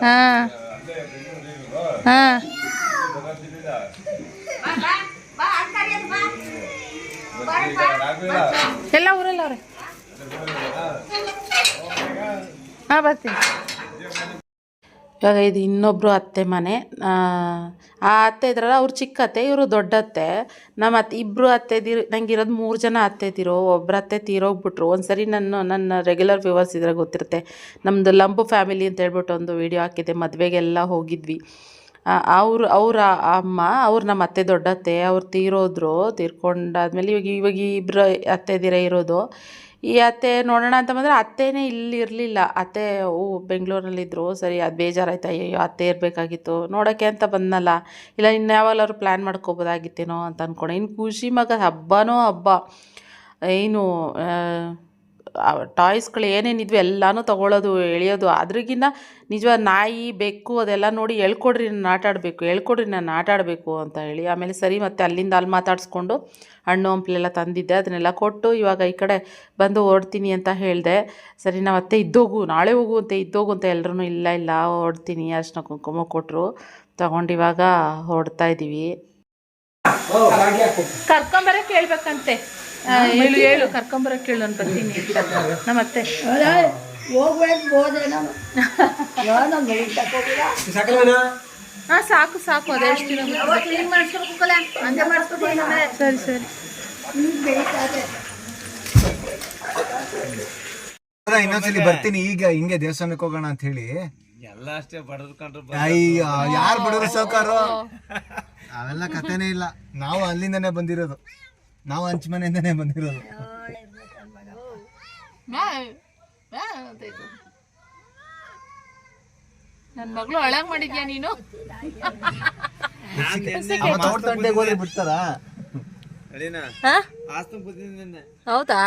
ಹಾಂ ಹಾಂ, ಎಲ್ಲ ಊರಲ್ಲ ಅವ್ರೆ. ಹಾಂ, ಬರ್ತೀನಿ. ಇವಾಗ ಇದು ಇನ್ನೊಬ್ಬರು ಅತ್ತೆ ಮನೆ. ಆ ಅತ್ತೆ ಇದ್ರಲ್ಲ, ಅವ್ರು ಚಿಕ್ಕ ಅತ್ತೆ, ಇವರು ದೊಡ್ಡ ಅತ್ತೆ. ನಮ್ಮ ಅತ್ತೆ ಇಬ್ಬರು ಅತ್ತೆದಿರು. ನಂಗೆ ಇರೋದು 3 ಜನ ಅತ್ತೆದಿರು. ಒಬ್ಬರು ಅತ್ತೆ ತೀರೋಗ್ಬಿಟ್ರು. ಒಂದು ಸರಿ ನನ್ನ ರೆಗ್ಯುಲರ್ ವ್ಯೂವರ್ಸ್ ಇದ್ರೆ ಗೊತ್ತಿರುತ್ತೆ. ನಮ್ಮದು ಲಂಬು ಫ್ಯಾಮಿಲಿ ಅಂತ ಹೇಳ್ಬಿಟ್ಟು ಒಂದು ವಿಡಿಯೋ ಹಾಕಿದ್ದೆ. ಮದುವೆಗೆಲ್ಲ ಹೋಗಿದ್ವಿ. ಅವ್ರ ಅಮ್ಮ, ಅವ್ರು ನಮ್ಮ ಅತ್ತೆ ದೊಡ್ಡ ಅತ್ತೆ, ಅವ್ರು ತೀರ್ಕೊಂಡಾದ್ಮೇಲೆ ಇವಾಗ ಇಬ್ಬರು ಅತ್ತೆದಿರೇ ಇರೋದು. ಈ ಅತ್ತೆ ನೋಡೋಣ ಅಂತ ಬಂದರೆ ಅತ್ತೆನೇ ಇಲ್ಲಿ ಇರಲಿಲ್ಲ. ಅತ್ತೆ ಬೆಂಗಳೂರಲ್ಲಿದ್ದರು. ಸರಿ, ಅದು ಬೇಜಾರಾಯ್ತು. ಅಯ್ಯೋ ಅತ್ತೆ ಇರಬೇಕಾಗಿತ್ತು ನೋಡೋಕ್ಕೆ ಅಂತ ಬಂದನಲ್ಲ. ಇಲ್ಲ ಇನ್ಯಾವಾಗಲಾದ್ರು ಪ್ಲ್ಯಾನ್ ಮಾಡ್ಕೋಬೋದಾಗಿತ್ತೇನೋ ಅಂತ ಅಂದ್ಕೊಂಡೆ. ಇನ್ನು ಖುಷಿ ಮಗ ಹಬ್ಬನೋ ಹಬ್ಬ. ಏನು ಟಾಯ್ಸ್ಗಳು ಏನೇನಿದ್ವು ಎಲ್ಲನೂ ತೊಗೊಳ್ಳೋದು, ಎಳೆಯೋದು. ಅದ್ರಿಗಿನ್ನ ನಿಜವಾದ ನಾಯಿ, ಬೆಕ್ಕು ಅದೆಲ್ಲ ನೋಡಿ ಹೇಳ್ಕೊಡ್ರಿ ನಾನು ಆಟ ಆಡಬೇಕು ಅಂತ ಹೇಳಿ. ಆಮೇಲೆ ಸರಿ, ಮತ್ತೆ ಅಲ್ಲಿಂದ ಅಲ್ಲಿ ಮಾತಾಡಿಸ್ಕೊಂಡು ಹಣ್ಣು ಹಂಪ್ಲೆಲ್ಲ ತಂದಿದ್ದೆ, ಅದನ್ನೆಲ್ಲ ಕೊಟ್ಟು ಇವಾಗ ಈ ಕಡೆ ಬಂದು ಹೊರಡ್ತೀನಿ ಅಂತ ಹೇಳಿದೆ. ಸರಿ, ನಾವು ಅತ್ತೆ ನಾಳೆ ಹೋಗು ಅಂತ ಎಲ್ಲರೂ ಇಲ್ಲ ಹೊರಡ್ತೀನಿ ಅರ್ಶಿನ ಕುಂಕುಮ ಕೊಟ್ಟರು. ತಗೊಂಡು ಇವಾಗ ಹೊರಡ್ತಾ ಇದ್ದೀವಿ. ಕರ್ಕೊಂಬರಕ್ಕೆ ಹೇಳ್ಬೇಕಂತೆ. ಹೇಳು ಕರ್ಕೊಂಬರಕ್ಕೆ ಹೇಳು, ನಾನು ಬರ್ತೀನಿ ಅಂತ ನಮ್ಮತ್ತೆ. ಹಾಂ, ಸಾಕು ಅದೇ ಎಷ್ಟು ದಿನ. ಸರಿ ಸರಿ. ಇನ್ನೊಂದ್ಸಲಿ ಬರ್ತೀನಿ. ಈಗ ಹಿಂಗೆ ದೇವಸ್ಥಾನಕ್ಕೆ ಹೋಗೋಣ ಅಂತ ಹೇಳಿ. ಎಲ್ಲ ಅಷ್ಟೇ ಅಯ್ಯೋ, ಯಾರು ಬಡವರು ಸಾವ್ಕಾರು? ಅವೆಲ್ಲ ಕಥೆನೇ ಇಲ್ಲ. ನಾವು ಅಲ್ಲಿಂದನೇ ಬಂದಿರೋದು. ನಾವು ಹಂಚ ಮನೆಯಿಂದನೇ ಬಂದಿರೋದು. ನನ್ನ ಮಗಳು ಅಳಂಗ್ ಮಾಡಿದ್ಯಾ ನೀನು? ಹೋಗಿ ಬಿಡ್ತಾರ? ಹೌದಾ?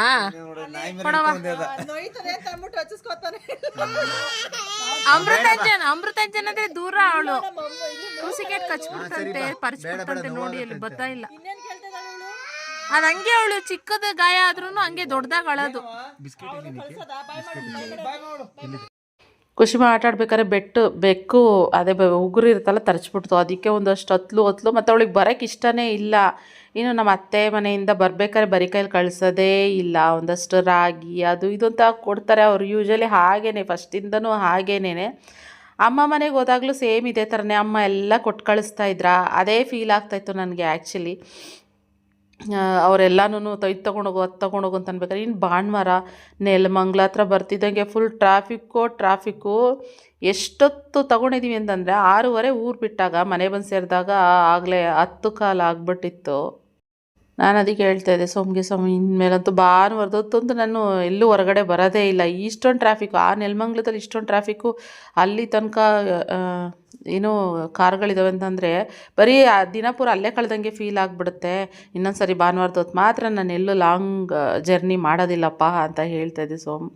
ಅಮೃತಾಂಜನ್ ಅಂದ್ರೆ ದೂರ. ಅವಳು ಕೂಸಿಗೆ ಕಚ್ಬಿಡ್ತಂತೆ, ಪರಿಚ್ಬಿಡ್ತಂತೆ. ನೋಡಿ ಅಲ್ಲಿ ಬರ್ತಾ ಇಲ್ಲ. ಅದ್ ಹಂಗೆ, ಅವಳು ಚಿಕ್ಕದ ಗಾಯ ಆದ್ರೂ ಹಂಗೆ ದೊಡ್ಡದಾಗ ಅಳೋದು. ಕುಶಿಮ ಆಟ ಆಡ್ಬೇಕಾದ್ರೆ ಬೆಕ್ಕು ಅದೇ ಉಗುರು ಇರುತ್ತಲ್ಲ, ತರಚ್ಬಿಡ್ತು. ಅದಕ್ಕೆ ಒಂದಷ್ಟು ಹೊತ್ಲು ಮತ್ತು ಅವಳಿಗೆ ಬರೋಕ್ಕೆ ಇಷ್ಟನೇ ಇಲ್ಲ. ಇನ್ನು ನಮ್ಮ ಅತ್ತೆ ಮನೆಯಿಂದ ಬರ್ಬೇಕಾದ್ರೆ ಬರೀ ಕೈಲಿ ಕಳಿಸೋದೇ ಇಲ್ಲ. ಒಂದಷ್ಟು ರಾಗಿ ಅದು ಇದು ಅಂತ ಕೊಡ್ತಾರೆ ಅವ್ರು. ಯೂಶ್ವಲಿ ಹಾಗೇ ಫಸ್ಟಿಂದನೂ ಹಾಗೇನೆ. ಅಮ್ಮ ಮನೆಗೆ ಹೋದಾಗಲೂ ಸೇಮ್ ಇದೇ ಥರನೇ ಅಮ್ಮ ಎಲ್ಲ ಕೊಟ್ಟು ಕಳಿಸ್ತಾ ಇದ್ರಾ, ಅದೇ ಫೀಲ್ ಆಗ್ತಾಯಿತ್ತು ನನಗೆ ಆ್ಯಕ್ಚುಲಿ. ಅವರೆಲ್ಲನೂ ಇದು ತೊಗೊಂಡೋಗು ಅದು ತೊಗೊಂಡೋಗು ಅಂತ ಅನ್ಬೇಕಾದ್ರೆ ಇನ್ನು ಭಾನುವಾರ ನೆಲಮಂಗ್ಲ ಹತ್ರ ಬರ್ತಿದ್ದಂಗೆ ಫುಲ್ ಟ್ರಾಫಿಕ್ಕು ಎಷ್ಟೊತ್ತು ತೊಗೊಂಡಿದ್ದೀವಿ ಅಂತಂದರೆ 6:30 ಊರು ಬಿಟ್ಟಾಗ ಮನೆ ಬಂದು ಸೇರಿದಾಗ ಆಗಲೇ 10 ಕಾಲ ಆಗ್ಬಿಟ್ಟಿತ್ತು. ನಾನು ಅದಕ್ಕೆ ಹೇಳ್ತಾ ಇದ್ದೆ ಸೋಮ್ಗೆ ಇನ್ಮೇಲಂತೂ ಭಾನುವಾರದೊತ್ತಂತೂ ನಾನು ಎಲ್ಲೂ ಹೊರಗಡೆ ಬರೋದೇ ಇಲ್ಲ. ಇಷ್ಟೊಂದು ಟ್ರಾಫಿಕ್ಕು, ಆ ನೆಲಮಂಗ್ಲದಲ್ಲಿ ಇಷ್ಟೊಂದು ಟ್ರಾಫಿಕ್ಕು, ಅಲ್ಲಿ ತನಕ ಏನೋ ಕಾರ್ಗಳಿದ್ದಾವೆ ಅಂತಂದರೆ ಬರೀ ಆ ದಿನ ಪೂರ ಅಲ್ಲೇ ಕಳೆದಂಗೆ ಫೀಲ್ ಆಗಿಬಿಡುತ್ತೆ. ಇನ್ನೊಂದು ಸರಿ ಭಾನುವಾರದೊತ್ತು ಮಾತ್ರ ನಾನು ಎಲ್ಲೂ ಲಾಂಗ್ ಜರ್ನಿ ಮಾಡೋದಿಲ್ಲಪ್ಪ ಅಂತ ಹೇಳ್ತಾ ಇದ್ದೆ ಸೋಮ್.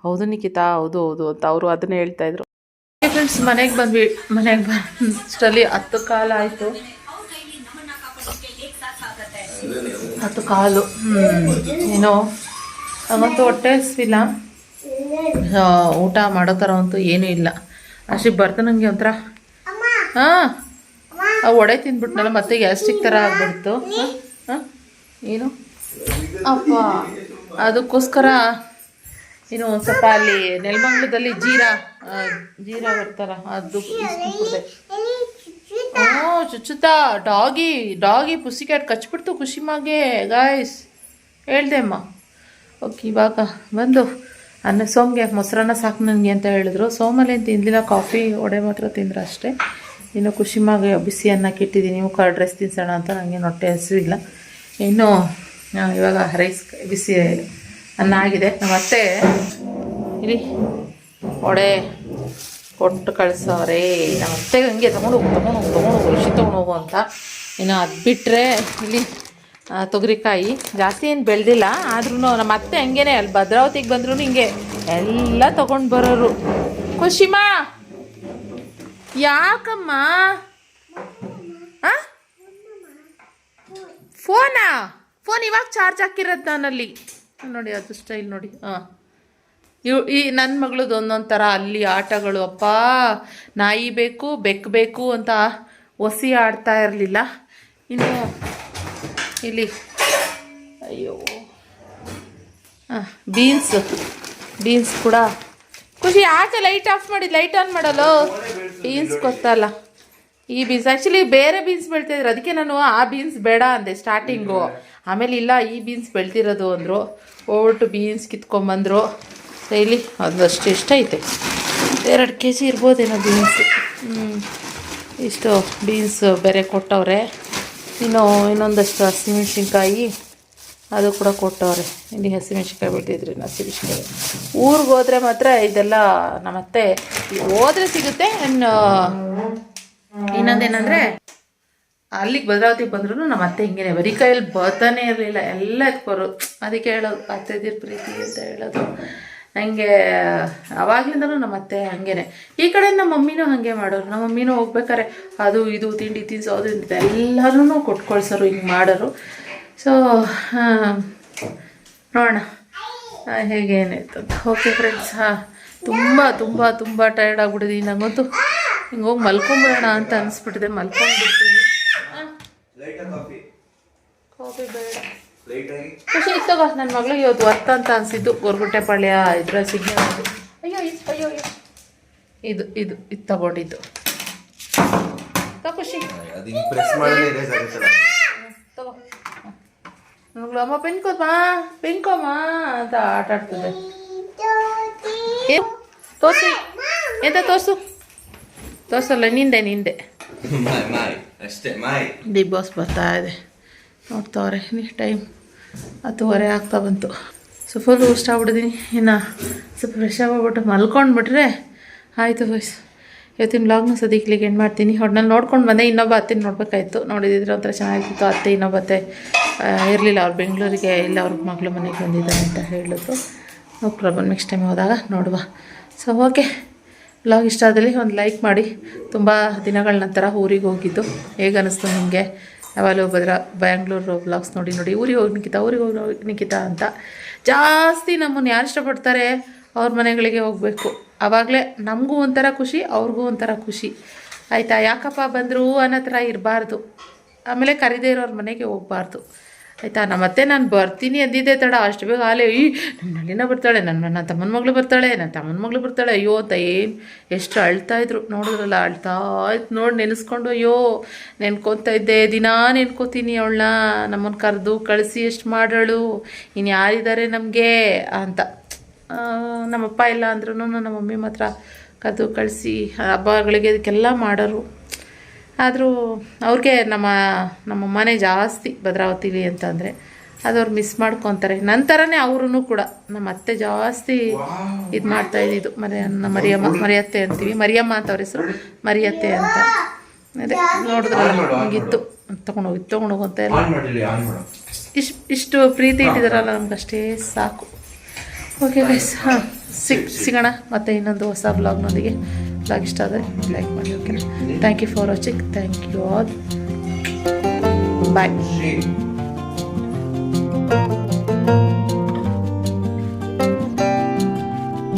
ಹೌದು ನಿಖಿತಾ, ಹೌದು ಅಂತ ಅವರು ಅದನ್ನೇ ಹೇಳ್ತಾಯಿದ್ರು. ಫ್ರೆಂಡ್ಸ್ ಮನೆಗೆ ಬಂದಷ್ಟರಲ್ಲಿ 10 ಕಾಲ ಆಯಿತು. 10 ಕಾಲು ಏನೋ ನಮಂತೂ ಹೊಟ್ಟೆ ಹಸಿವಿಲ್ಲ, ಊಟ ಮಾಡೋ ಥರ ಅಂತೂ ಏನೂ ಇಲ್ಲ. ಅಷ್ಟಿಗೆ ಬರ್ತಾ ನನಗೆ ಒಂಥರ ಆ ಒಡೆ ತಿಂದ್ಬಿಟ್ನಲ್ಲ ಮತ್ತೆ ಗ್ಯಾಸ್ಟ್ರಿಕ್ ಥರ ಆಗ್ಬಿಡ್ತು. ಏನು ಅಪ್ಪ ಅದಕ್ಕೋಸ್ಕರ ಏನು ಒಂದು ಸ್ವಲ್ಪ ಅಲ್ಲಿ ನೆಲಮಂಗ್ಲದಲ್ಲಿ ಜೀರಾ ಬರ್ತಾರ ಅದು ಇಸ್ಕೊಂಡ್ಬಿಡ್ದೆ. ಚುಚ್ಚುತ್ತಾ ಡಾಗಿ ಪುಸಿಕ್ಯಾಟ್ ಕಚ್ಬಿಡ್ತು ಖುಷಿಮಾಗೆ ಗಾಯ್ಸ್ ಹೇಳ್ದೆ ಅಮ್ಮ. ಓಕೆ ಇವಾಗ ಬಂದು ಸೋಮ್ಗೆ ಮೊಸರನ್ನ ಸಾಕು ನನಗೆ ಅಂತ ಹೇಳಿದ್ರು. ಸೋಮಲ್ಲಿ ಏನು ತಿಂದಿಲ್ಲ, ಕಾಫಿ ಒಡೆ ಮಾತ್ರ ತಿಂದ್ರೆ ಅಷ್ಟೇ. ಇನ್ನು ಖುಷಿಮಾಗೆ ಬಿಸಿ ಅನ್ನಕ್ಕೆ ಇಟ್ಟಿದ್ದೀನಿ, ಕರ್ಡ್ ರೈಸ್ ತಿನ್ಸೋಣ ಅಂತ. ನನಗೆ ಹೊಟ್ಟೆ ಹಸಿವಿಲ್ಲ. ಇನ್ನು ಇವಾಗ ರೈಸ್ ಬಿಸಿ ಅನ್ನ ಆಗಿದೆ. ನಮ್ಮ ಅತ್ತೆ ಇಲ್ಲಿ ಒಡೆ ಕೊಟ್ಟು ಕಳಿಸೋರೆ. ನಮ್ಮ ಅತ್ತೆಗೆ ಹಂಗೆ ತೊಗೊಂಡೋಗು ಋಷಿ ತೊಗೊಂಡೋಗು ಅಂತ. ಇನ್ನು ಅದು ಬಿಟ್ಟರೆ ಇಲ್ಲಿ ತೊಗರಿಕಾಯಿ ಜಾಸ್ತಿ ಏನು ಬೆಳೆದಿಲ್ಲ, ಆದ್ರೂ ನಮ್ಮ ಅತ್ತೆ ಹಂಗೇನೆ ಅಲ್ಲಿ ಭದ್ರಾವತಿಗೆ ಬಂದ್ರೂ ಹಿಂಗೆ ಎಲ್ಲ ತೊಗೊಂಡು ಬರೋರು. ಖುಷಿಮಾ ಯಾಕಮ್ಮ ಫೋನ್ ಇವಾಗ ಚಾರ್ಜ್ ಹಾಕಿರೋದು ನಾನಲ್ಲಿ ನೋಡಿ, ಅದು ಸ್ಟೈಲ್ ನೋಡಿ. ಈ ನನ್ನ ಮಗಳದ್ದು ಒಂದೊಂದು ಥರ ಅಲ್ಲಿ ಆಟಗಳು. ಅಪ್ಪ ನಾಯಿ ಬೇಕು ಬೆಕ್ಕು ಬೇಕು ಅಂತ ಒಸಿ ಆಡ್ತಾ ಇರಲಿಲ್ಲ. ಇನ್ನು ಇಲ್ಲಿ ಅಯ್ಯೋ ಬೀನ್ಸ್ ಕೂಡ ಖುಷಿ ಯಾಕೆ ಲೈಟ್ ಆಫ್ ಮಾಡಿದ್ದು, ಲೈಟ್ ಆನ್ ಮಾಡಲು ಬೀನ್ಸ್ ಗೊತ್ತಲ್ಲ. ಈ ಬೀನ್ಸ್ ಆ್ಯಕ್ಚುಲಿ ಬೇರೆ ಬೀನ್ಸ್ ಬೆಳ್ತಿದ್ರು, ಅದಕ್ಕೆ ನಾನು ಆ ಬೀನ್ಸ್ ಬೇಡ ಅಂದೆ ಸ್ಟಾರ್ಟಿಂಗು. ಆಮೇಲೆ ಇಲ್ಲ ಈ ಬೀನ್ಸ್ ಬೆಳ್ತಿರೋದು ಅಂದರು. ಹೋಗ್ಬಿಟ್ಟು ಬೀನ್ಸ್ ಕಿತ್ಕೊಂಬಂದರು. ಇಲ್ಲಿ ಅದಷ್ಟು ಇಷ್ಟ ಐತೆ, 2 kg ಇರ್ಬೋದೇನೋ ಬೀನ್ಸು. ಇಷ್ಟು ಬೀನ್ಸ್ ಬೇರೆ ಕೊಟ್ಟವ್ರೆ. ಇನ್ನೊಂದಷ್ಟು ಹಸಿಮೆಣ್ಸಿನ್ಕಾಯಿ ಅದು ಕೂಡ ಕೊಟ್ಟವ್ರೆ. ಇಲ್ಲಿ ಹಸಿಮೆಣ್ಸಿನ್ಕಾಯಿ ಬಿಡ್ತಿದ್ರಿ, ಹಸಿಮೆಣ್ಸಿನ್ಕಾಯಿ ಊರಿಗೆ ಹೋದರೆ ಮಾತ್ರ ಇದೆಲ್ಲ ನಮ್ಮತ್ತೆ ಹೋದರೆ ಸಿಗುತ್ತೆ. ಇನ್ನೊಂದೇನೆಂದರೆ ಅಲ್ಲಿಗೆ ಭದ್ರಾವತಿಗೆ ಬಂದ್ರೂ ನಮ್ಮ ಅತ್ತೆ ಹಿಂಗೇನೆ ಬರೀ ಕೈಯಲ್ಲಿ ಬರ್ತಾನೆ ಇರಲಿಲ್ಲ, ಎಲ್ಲ ಎತ್ಕೊರು. ಅದಕ್ಕೆ ಹೇಳೋದು ಅತ್ತೆದಿರ ಪ್ರೀತಿ ಅಂತ ಹೇಳೋದು. ನನಗೆ ಅವಾಗಲಿಂದನೂ ನಮ್ಮ ಅತ್ತೆ ಹಾಗೇನೆ. ಈ ಕಡೆ ನಮ್ಮ ಮಮ್ಮಿನೂ ಹಾಗೆ ಮಾಡೋರು. ನಮ್ಮ ಮಮ್ಮಿನೂ ಹೋಗ್ಬೇಕಾರೆ ಅದು ಇದು ತಿಂಡಿ ತಿನ್ಸೋದು ಎಲ್ಲನೂ ಕೊಟ್ಕೊಳ್ಸೋರು, ಹಿಂಗೆ ಮಾಡೋರು. ಸೊ ನೋಡೋಣ ಹೇಗೆ ಏನಾಯ್ತು ಅಂತ. ಓಕೆ ಫ್ರೆಂಡ್ಸ್, ತುಂಬ ತುಂಬ ತುಂಬ ಟಯರ್ಡ್ ಆಗ್ಬಿಟ್ಟಿದ್ದೀನಿ. ನನಗಂತೂ ಹಿಂಗೆ ಹೋಗಿ ಮಲ್ಕೊಂಬಿಡೋಣ ಅಂತ ಅನಿಸ್ಬಿಟ್ಟಿದೆ. ಮಲ್ಕೊಂಡ್ಬಿಡ್ತೀನಿ. ಕಾಫಿ ಬೇಡ, ಖುಷಿ ಇತ್ತಗೋ. ನನ್ನ ಮಗಳಿಗೆ ಇವತ್ತು ವರ್ತ್ ಅಂತ ಅನಿಸಿದ್ದು. ಗೊರಗುಂಟೆಪಾಳ್ಯ ಇದರ ಸಿಗ್ನಲ್. ಅಯ್ಯೋ ಇದು ತಗೊಂಡಿದ್ದು ಖುಷಿ ತಗೋ. ಮಗಳು ಅಮ್ಮ ಪೆನ್ಕೋಮ್ಮ ಅಂತ ಆಟ ಆಡ್ತದೆ. ತೋರಿಸಿ ಎಂತ ತೋರಿಸಲ್ಲ, ನಿಂದೆ ಬಿಗ್ ಬಾಸ್ ಬರ್ತಾ ಇದೆ ನೋಡ್ತಾವ್ರೆ. ಟೈಮ್ 10:30 ಆಗ್ತಾ ಬಂತು. ಸೊ ಫುಲ್ ಊಟ ಆಗ್ಬಿಟ್ಟಿದ್ದೀನಿ. ಇನ್ನು ಸ್ವಲ್ಪ ಫ್ರೆಶ್ ಆಗೋಗ್ಬಿಟ್ಟು ಮಲ್ಕೊಂಡ್ಬಿಟ್ರೆ ಆಯಿತು ಬಾಯ್ಸ್. ಇವತ್ತಿನ ಬ್ಲಾಗ್ನ ಸದ್ಯಕ್ಕೆ ಎಂಡ್ ಮಾಡ್ತೀನಿ. ಒಟ್ನಲ್ಲಿ ನೋಡ್ಕೊಂಡು ಬಂದೆ. ಇನ್ನೊಬ್ಬ ಅತ್ತೆ ನೋಡ್ಬೇಕಾಯ್ತು, ನೋಡಿದಿದ್ರೆ ಒಂಥರ ಚೆನ್ನಾಗಿತ್ತು. ಅತ್ತೆ ಇನ್ನೊಬ್ಬ ಅತ್ತೆ ಇರಲಿಲ್ಲ, ಅವ್ರು ಬೆಂಗಳೂರಿಗೆ ಇಲ್ಲ, ಅವ್ರ ಮಗಳು ಮನೆಗೆ ಬಂದಿದ್ದಾರೆ ಅಂತ ಹೇಳಿದ್ರು. ನೋ ಪ್ರಾಬ್ಲಮ್, ನೆಕ್ಸ್ಟ್ ಟೈಮ್ ಹೋದಾಗ ನೋಡುವ. ಸೊ ಓಕೆ, ಬ್ಲಾಗ್ ಇಷ್ಟ ಆದಲ್ಲಿ ಒಂದು ಲೈಕ್ ಮಾಡಿ. ತುಂಬ ದಿನಗಳ ನಂತರ ಊರಿಗೆ ಹೋಗಿದ್ದು ಹೇಗೆ ಅನ್ನಿಸ್ತು ನಿಮಗೆ? ಯಾವಾಗಲೂ ಬ್ಯಾಂಗ್ಳೂರು ಬ್ಲಾಗ್ಸ್ ನೋಡಿ ಊರಿಗೆ ಹೋಗಿ ನಿಖಿತಾ ಅಂತ ಜಾಸ್ತಿ ನಮ್ಮನ್ನು ಯಾರು ಇಷ್ಟಪಡ್ತಾರೆ ಅವ್ರ ಮನೆಗಳಿಗೆ ಹೋಗಬೇಕು. ಆವಾಗಲೇ ನಮಗೂ ಒಂಥರ ಖುಷಿ, ಅವ್ರಿಗೂ ಒಂಥರ ಖುಷಿ. ಆಯಿತಾ? ಯಾಕಪ್ಪ ಬಂದರು ಅನ್ನೋ ಥರ ಇರಬಾರ್ದು. ಆಮೇಲೆ ಕರೀದೇ ಇರೋರ ಮನೆಗೆ ಹೋಗಬಾರ್ದು. ಆಯಿತಾ. ಮತ್ತೆ ನಾನು ಬರ್ತೀನಿ ಅಂದಿದ್ದೆ ತಡ, ಅಷ್ಟು ಬೇಗ ಆಲೆ ನಮ್ಮ ನಳಿನ ಬರ್ತಾಳೆ, ನನ್ನ ತಮ್ಮನ ಮಗಳು ಬರ್ತಾಳೆ, ನನ್ನ ತಮ್ಮನ ಮಗಳು ಬರ್ತಾಳೆ, ಅಯ್ಯೋ ಅಂತ ಏನು ಎಷ್ಟು ಅಳ್ತಾಯಿದ್ರು ನೋಡಿದ್ರಲ್ಲ. ಅಳ್ತಾ ಇತ್ತು ನೋಡಿ ನೆನೆಸ್ಕೊಂಡು ಅಯ್ಯೋ ನೆನ್ಕೊತಾ ಇದ್ದೆ, ದಿನಾ ನೆನ್ಕೋತೀನಿ ಅವಳನ್ನ, ನಮ್ಮನ್ನು ಕರೆದು ಕಳಿಸಿ ಎಷ್ಟು ಮಾಡೋಳು, ಇನ್ನು ಯಾರಿದ್ದಾರೆ ನಮಗೆ ಅಂತ. ನಮ್ಮಪ್ಪ ಇಲ್ಲ ಅಂದ್ರೂ ನಮ್ಮ ಮಮ್ಮಿ ಮಾತ್ರ ಕರೆದು ಕಳಿಸಿ ಹಬ್ಬಗಳಿಗೆ ಅದಕ್ಕೆಲ್ಲ ಮಾಡೋರು. ಆದರೂ ಅವ್ರಿಗೆ ನಮ್ಮ ಮನೆ ಜಾಸ್ತಿ ಭದ್ರಾವತಿಲಿ ಅಂತಂದರೆ ಅದು ಅವ್ರು ಮಿಸ್ ಮಾಡ್ಕೊತಾರೆ. ನಂತರನೇ ಅವ್ರೂ ಕೂಡ ನಮ್ಮ ಅತ್ತೆ ಜಾಸ್ತಿ ಇದು ಮಾಡ್ತಾ ಇದ್ದಿದ್ದು. ಮರಿಯತ್ತೆ ಅಂತೀವಿ, ಮರಿಯಮ್ಮ ಅಂತ ಅವ್ರ ಹೆಸರು, ಮರಿಯತ್ತೆ ಅಂತ. ಅದೇ ನೋಡಿದ್ರಲ್ಲ ಹಂಗಿತ್ತು, ತೊಗೊಂಡೋಗು ಅಂತ ಎಲ್ಲ ಇಷ್ಟು ಪ್ರೀತಿ ಇಟ್ಟಿದಾರಲ್ಲ ನಮ್ಗಷ್ಟೇ ಸಾಕು. ಓಕೆ ಗೈಸ್, ಸಿಗೋಣ ಮತ್ತೆ ಇನ್ನೊಂದು ಹೊಸ ಬ್ಲಾಗ್ನೊಂದಿಗೆ. ಬ್ಲಾಗ್ ಇಷ್ಟ ಆದರೆ ಲೈಕ್ ಮಾಡಿ. ಓಕೆನಾ. Thank you for watching. Thank you all. Bye.